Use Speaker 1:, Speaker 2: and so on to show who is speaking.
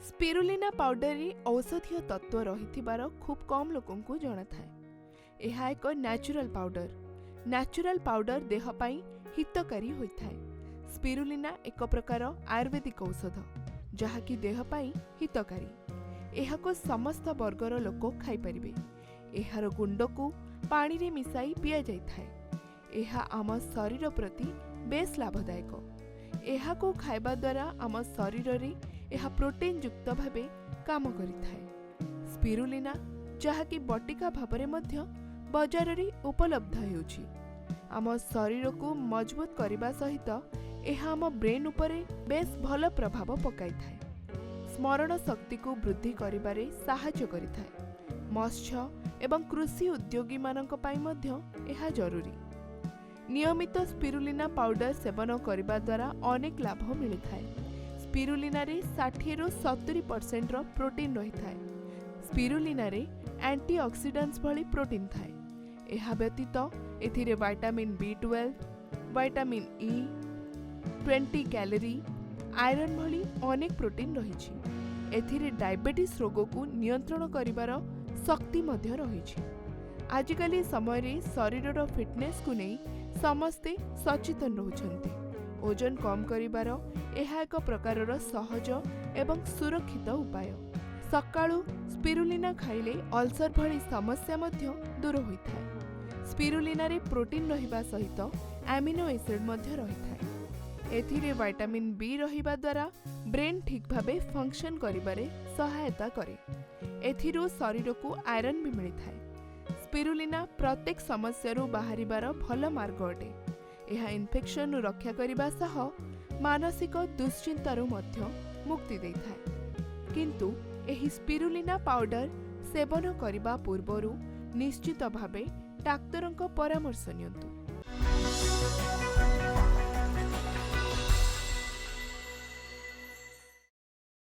Speaker 1: Spirulina powder रे औषधीय तत्व रहिथिबार खूब कम लोकन को जଣା थाए। एहा एक नेचुरल पाउडर देह पाई हितकारी होइथाए। स्पिरुलिना एक प्रकार आयुर्वेदिक औषध जहाँकि देह पाई हितकारी। एहा को समस्त वर्गर लोक खाई परिबे। एहार गुंड को पानी रे मिसाई पिया जाई थाए। एहा आम शरीर प्रति बेस लाभदायक। एहा को खाइबा द्वारा आम शरीर रे एहा प्रोटीन युक्त भावे काम करिथाए। स्पिरुलिना जहाँकि बटिका भाबरे मध्य बाजार रे उपलब्ध हेउछि। आम शरीर को मजबूत करने सहित एहा आम ब्रेन उपरे बेस भल प्रभाव पकाई थाए। स्मरण शक्ति को वृद्धि करिबारे साहाय्य करिथाए। मत्स्य एवं कृषि उद्योगी मानक पाई मध्य एहा जरूरी। नियमित स्पिरुलिना पाउडर सेवन करने द्वारा अनेक लाभ मिलिथाए। स्पिरुलिना रे 60 ରୁ 70% रो प्रोटीन रही थाए। स्पिरुलिना रे एंटीऑक्सीडेंट्स भली प्रोटीन थाए। एहा व्यतीत एथिरे vitamin B12, vitamin E, 20 calorie, iron भली अनेक प्रोटीन रहिछि। एथिरे डायबिटीज रोग को नियंत्रण करिबार शक्ति मध्य रहिछि। आजिकाली समय रे शरीर रो फिटनेस को नहीं समस्ते सचेतन रहउछन्ति। ओजन कम करिबार एहा एक प्रकारर सहज एवं सुरक्षित उपाय। सकाळु स्पिरुलिना खाइले अल्सर भली समस्या मध्य दूर होइथाए। स्पिरुलिना रे प्रोटीन रहिबा सहित एमिनो एसिड मध्य रहिथाए। एथिरे विटामिन B रहिबा द्वारा ब्रेन ठीक भाबे फंक्शन करिबारे सहायता करे। एथिरो शरीर को आयरन भी मिलिथाए। स्पिरुलिना प्रत्येक समस्यारू बाहरिबार भल मार्ग अटे। एहा इन्फेक्शन रक्षा करिबा सह मानसिक दुश्चिंतारू मध्य मुक्ति देइथाए। किंतु एही स्पिरुलिना पाउडर सेवन करिबा पूर्वरु निश्चित भावे डाक्तरंक परामर्श नियंतु।